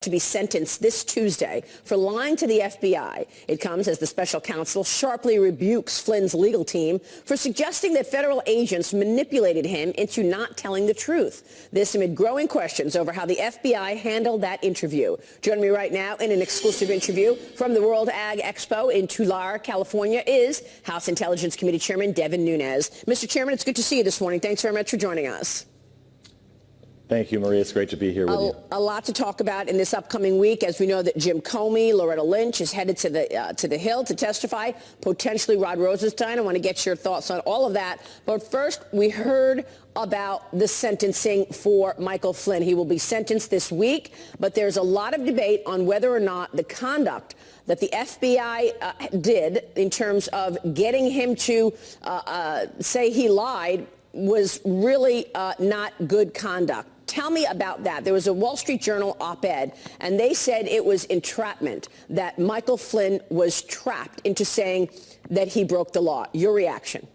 to be sentenced this Tuesday for lying to the FBI. It comes as the special counsel sharply rebukes Flynn's legal team for suggesting that federal agents manipulated him into not telling the truth. This amid growing questions over how the FBI handled that interview. Joining me right now in an exclusive interview from the World Ag Expo in Tulare, California, is House Intelligence Committee Chairman Devin Nunes. Mr. Chairman, it's good to see you this morning. Thanks very much for joining us. Thank you, Maria. It's great to be here with you. A lot to talk about in this upcoming week, as we know that Jim Comey, Loretta Lynch is headed to the Hill to testify, potentially Rod Rosenstein. I want to get your thoughts on all of that. But first, we heard about the sentencing for Michael Flynn. He will be sentenced this week, but there's a lot of debate on whether or not the conduct that the FBI did in terms of getting him to say he lied was really not good conduct. Tell me about that. There was a Wall Street Journal op-ed, and they said it was entrapment, that Michael Flynn was trapped into saying that he broke the law. Your reaction?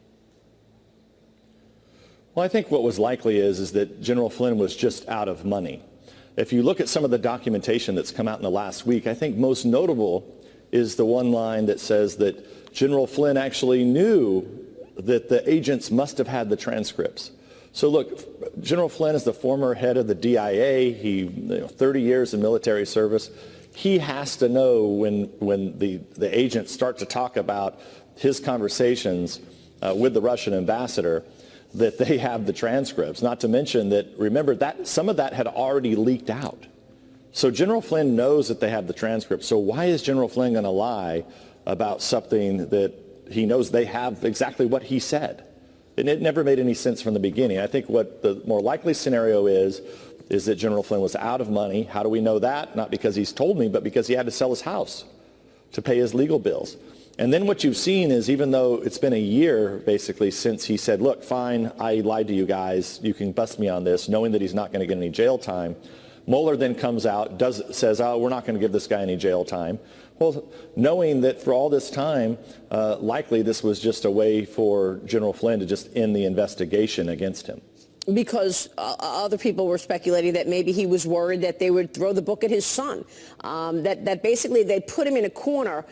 Well, I think what was likely is that General Flynn was just out of money. If you look at some of the documentation that's come out in the last week, I think most notable is the one line that says that General Flynn actually knew that the agents must have had the transcripts. So look, General Flynn is the former head of the DIA. He, 30 years in military service. He has to know when the agents start to talk about his conversations with the Russian ambassador that they have the transcripts. Not to mention that, remember, that some of that had already leaked out. So General Flynn knows that they have the transcripts. So why is General Flynn going to lie about something that he knows they have exactly what he said? And it never made any sense from the beginning. I think what the more likely scenario is that General Flynn was out of money. How do we know that? Not because he's told me, but because he had to sell his house to pay his legal bills. And then what you've seen is, even though it's been a year basically since he said, look, fine, I lied to you guys, you can bust me on this, knowing that he's not going to get any jail time, Mueller then comes out, says, oh, we're not going to give this guy any jail time. Well, knowing that for all this time, likely this was just a way for General Flynn to just end the investigation against him. Because other people were speculating that maybe he was worried that they would throw the book at his son, that basically they put him in a corner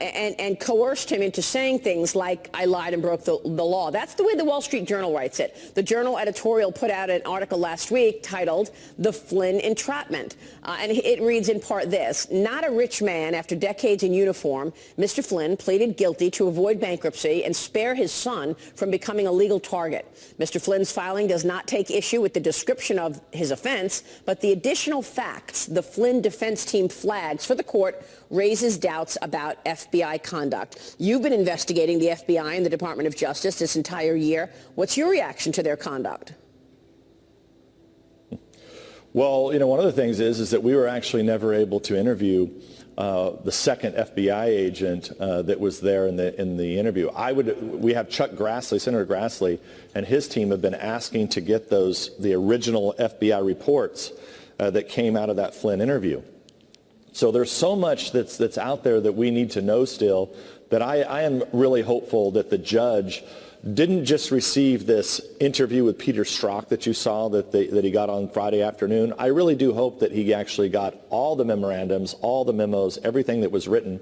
and coerced him into saying things like, I lied and broke the law. That's the way the Wall Street Journal writes it. The Journal editorial put out an article last week titled The Flynn Entrapment. And it reads in part this: not a rich man after decades in uniform, Mr. Flynn pleaded guilty to avoid bankruptcy and spare his son from becoming a legal target. Mr. Flynn's filing does not take issue with the description of his offense, but the additional facts the Flynn defense team flags for the court raises doubts about FBI conduct. You've been investigating the FBI and the Department of Justice this entire year. What's your reaction to their conduct? Well, one of the things is that we were actually never able to interview the second FBI agent that was there in the interview. We have Chuck Grassley, Senator Grassley, and his team have been asking to get the original FBI reports that came out of that Flynn interview. So there's so much that's out there that we need to know still, that I am really hopeful that the judge didn't just receive this interview with Peter Strzok that you saw that he got on Friday afternoon. I really do hope that he actually got all the memorandums, all the memos, everything that was written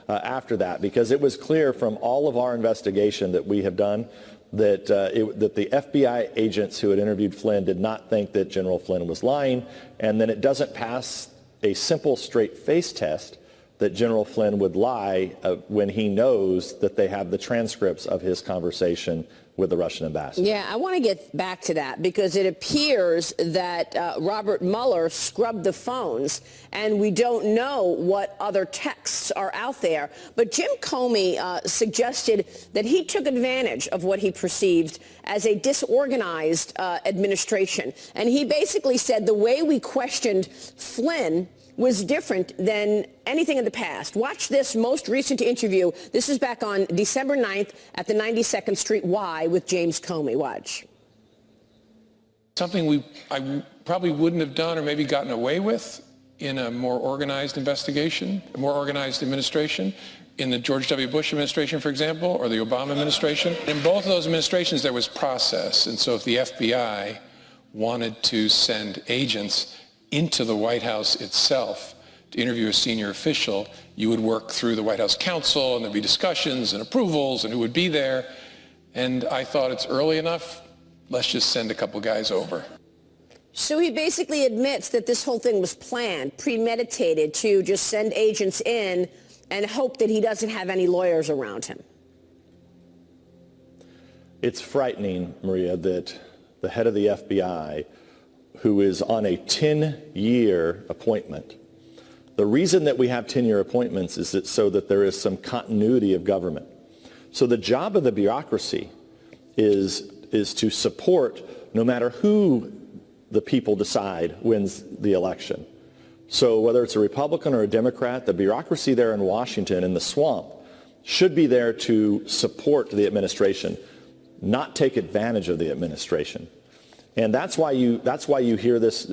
after that, because it was clear from all of our investigation that we have done that the FBI agents who had interviewed Flynn did not think that General Flynn was lying, and then it doesn't pass a simple straight face test that General Flynn would lie when he knows that they have the transcripts of his conversation with the Russian ambassador. Yeah, I want to get back to that, because it appears that Robert Mueller scrubbed the phones, and we don't know what other texts are out there. But Jim Comey suggested that he took advantage of what he perceived as a disorganized administration. And he basically said the way we questioned Flynn was different than anything in the past. Watch this most recent interview. This is back on December 9th at the 92nd Street Y with James Comey. Watch. Something I probably wouldn't have done or maybe gotten away with in a more organized investigation, a more organized administration, in the George W. Bush administration, for example, or the Obama administration. In both of those administrations, there was process. And so if the FBI wanted to send agents into the White House itself, to interview a senior official, you would work through the White House counsel, and there'd be discussions and approvals, and who would be there. And I thought, it's early enough, let's just send a couple guys over. So he basically admits that this whole thing was planned, premeditated, to just send agents in and hope that he doesn't have any lawyers around him. It's frightening, Maria, that the head of the FBI, who is on a 10-year appointment, the reason that we have 10-year appointments is that so that there is some continuity of government. So the job of the bureaucracy is to support no matter who the people decide wins the election. So whether it's a Republican or a Democrat, the bureaucracy there in Washington, in the swamp, should be there to support the administration, not take advantage of the administration. And that's why you hear this,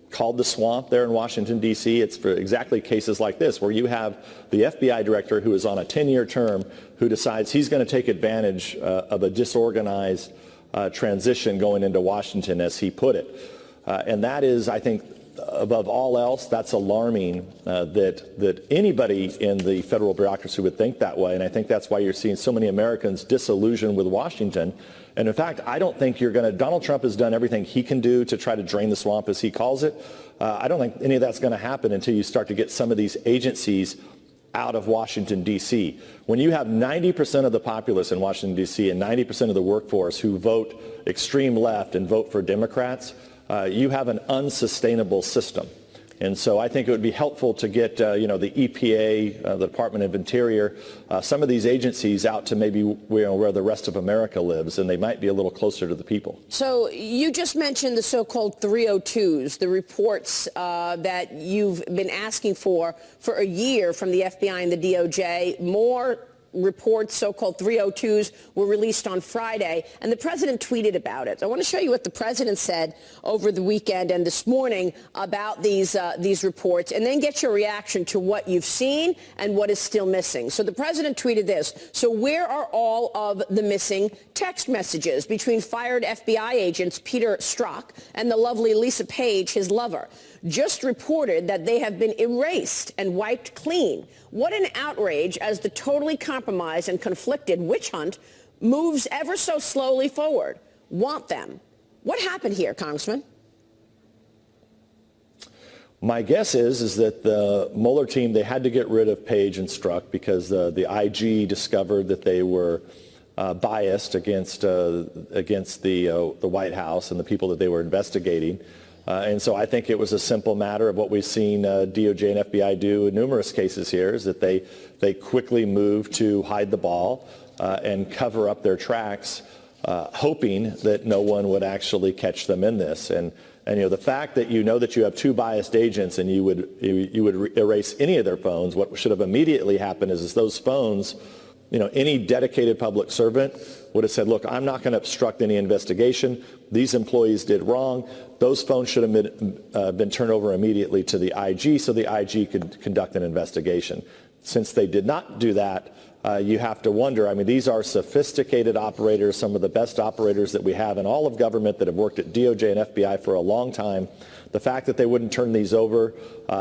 called the swamp there in Washington, D.C. It's for exactly cases like this, where you have the FBI director who is on a 10-year term who decides he's going to take advantage of a disorganized transition going into Washington, as he put it. And that is, I think, above all else, that's alarming that anybody in the federal bureaucracy would think that way. And I think that's why you're seeing so many Americans disillusioned with Washington. And in fact, I don't think Donald Trump has done everything he can do to try to drain the swamp, as he calls it. I don't think any of that's going to happen until you start to get some of these agencies out of Washington, D.C. When you have 90% of the populace in Washington, D.C. and 90% of the workforce who vote extreme left and vote for Democrats, you have an unsustainable system. And so I think it would be helpful to get, the EPA, the Department of Interior, some of these agencies out to maybe where the rest of America lives, and they might be a little closer to the people. So you just mentioned the so-called 302s, the reports that you've been asking for a year from the FBI and the DOJ. More reports, so-called 302s, were released on Friday, and the president tweeted about it. I want to show you what the president said over the weekend and this morning about these reports, and then get your reaction to what you've seen and what is still missing. So the president tweeted this: so where are all of the missing text messages between fired FBI agents Peter Strzok and the lovely Lisa Page, his lover? Just reported that they have been erased and wiped clean. What an outrage as the totally compromised and conflicted witch hunt moves ever so slowly forward. Want them. What happened here, Congressman? My guess is that the Mueller team, they had to get rid of Page and Strzok because the IG discovered that they were biased against the White House and the people that they were investigating. And so I think it was a simple matter of what we've seen DOJ and FBI do in numerous cases here, is that they quickly moved to hide the ball and cover up their tracks, hoping that no one would actually catch them in this. And the fact that you have two biased agents and you would erase any of their phones, what should have immediately happened is those phones, any dedicated public servant would have said, look, I'm not going to obstruct any investigation. These employees did wrong. Those phones should have been turned over immediately to the IG so the IG could conduct an investigation. Since they did not do that, you have to wonder, these are sophisticated operators, some of the best operators that we have in all of government that have worked at DOJ and FBI for a long time. The fact that they wouldn't turn these over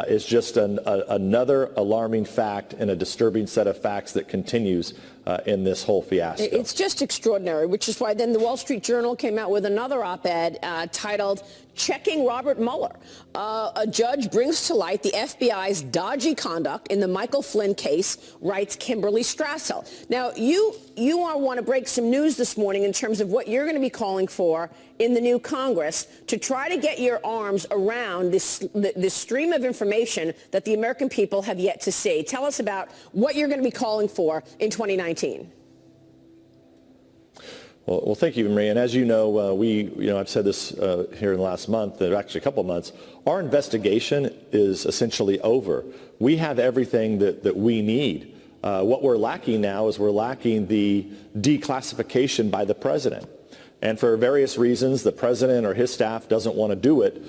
is just another alarming fact and a disturbing set of facts that continues in this whole fiasco. It's just extraordinary, which is why then the Wall Street Journal came out with another op-ed titled, "Checking Robert Mueller." A judge brings to light the FBI's dodgy conduct in the Michael Flynn case, writes Kimberly Strassel. Now, you want to break some news this morning in terms of what you're going to be calling for in the new Congress to try to get your arms around this stream of information that the American people have yet to see. Tell us about what you're going to be calling for in 2019. Well, thank you, Maria. And as you know, I've said this here in the last month, actually a couple of months, our investigation is essentially over. We have everything that we need. What we're lacking now is we're lacking the declassification by the president. And for various reasons, the president or his staff doesn't want to do it.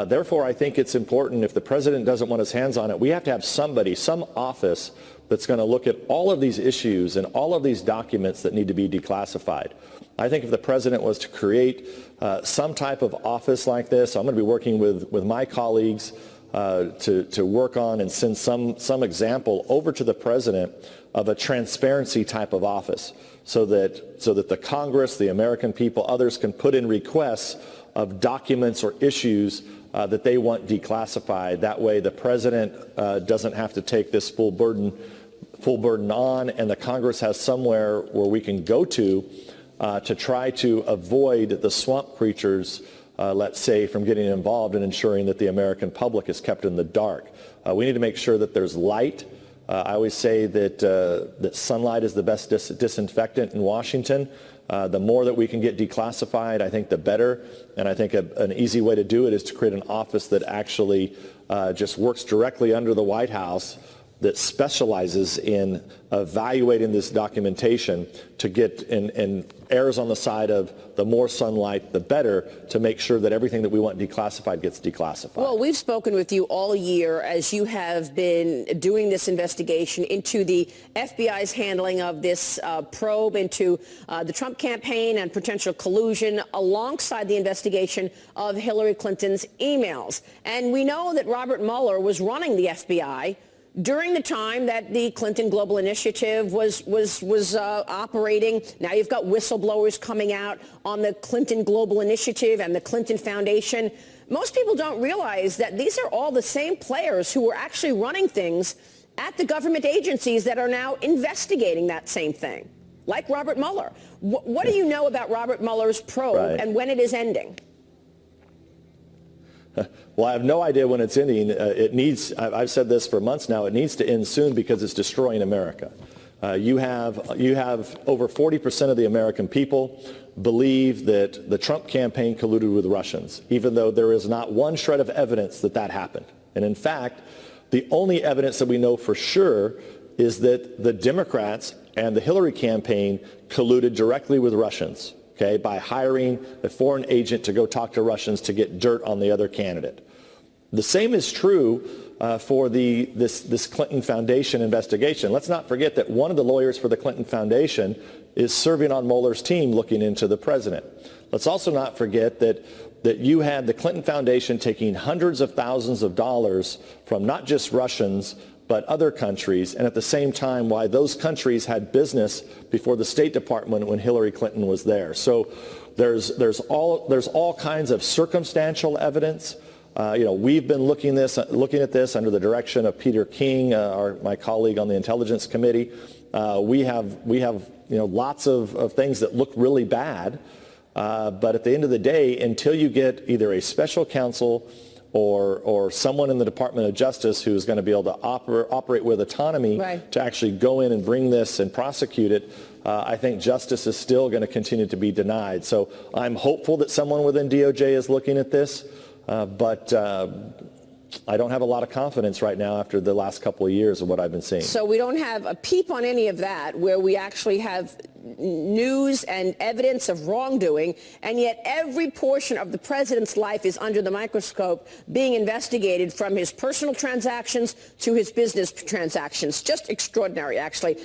Therefore, I think it's important, if the president doesn't want his hands on it, we have to have somebody, some office that's going to look at all of these issues and all of these documents that need to be declassified. I think if the president was to create some type of office like this, I'm going to be working with my colleagues to work on and send some example over to the president of a transparency type of office, so that the Congress, the American people, others can put in requests of documents or issues that they want declassified. That way the president doesn't have to take this full burden on, and the Congress has somewhere where we can go to try to avoid the swamp creatures, let's say, from getting involved in ensuring that the American public is kept in the dark. We need to make sure that there's light. I always say that sunlight is the best disinfectant in Washington. The more that we can get declassified, I think the better. And I think an easy way to do it is to create an office that actually just works directly under the White House, that specializes in evaluating this documentation to get and errs on the side of the more sunlight, the better, to make sure that everything that we want declassified gets declassified. Well, we've spoken with you all year as you have been doing this investigation into the FBI's handling of this probe into the Trump campaign and potential collusion, alongside the investigation of Hillary Clinton's emails. And we know that Robert Mueller was running the FBI during the time that the Clinton Global Initiative was operating. Now you've got whistleblowers coming out on the Clinton Global Initiative and the Clinton Foundation. Most people don't realize that these are all the same players who were actually running things at the government agencies that are now investigating that same thing, like Robert Mueller. What do you know about Robert Mueller's probe and when it is ending? Well, I have no idea when it's ending. I've said this for months now, it needs to end soon because it's destroying America. You have over 40% of the American people believe that the Trump campaign colluded with Russians, even though there is not one shred of evidence that that happened. And in fact, the only evidence that we know for sure is that the Democrats and the Hillary campaign colluded directly with Russians. Okay, by hiring a foreign agent to go talk to Russians to get dirt on the other candidate. The same is true for this Clinton Foundation investigation. Let's not forget that one of the lawyers for the Clinton Foundation is serving on Mueller's team looking into the president. Let's also not forget that you had the Clinton Foundation taking hundreds of thousands of dollars from not just Russians, but other countries, and at the same time why those countries had business before the State Department when Hillary Clinton was there. So there's all kinds of circumstantial evidence. We've been looking at this under the direction of Peter King, my colleague on the Intelligence Committee. We have lots of things that look really bad, but at the end of the day, until you get either a special counsel or someone in the Department of Justice who is going to be able to operate with autonomy to actually go in and bring this and prosecute it, I think justice is still going to continue to be denied. So I'm hopeful that someone within DOJ is looking at this, but I don't have a lot of confidence right now after the last couple of years of what I've been seeing. So we don't have a peep on any of that, where we actually have news and evidence of wrongdoing, and yet every portion of the president's life is under the microscope, being investigated, from his personal transactions to his business transactions. Just extraordinary, actually.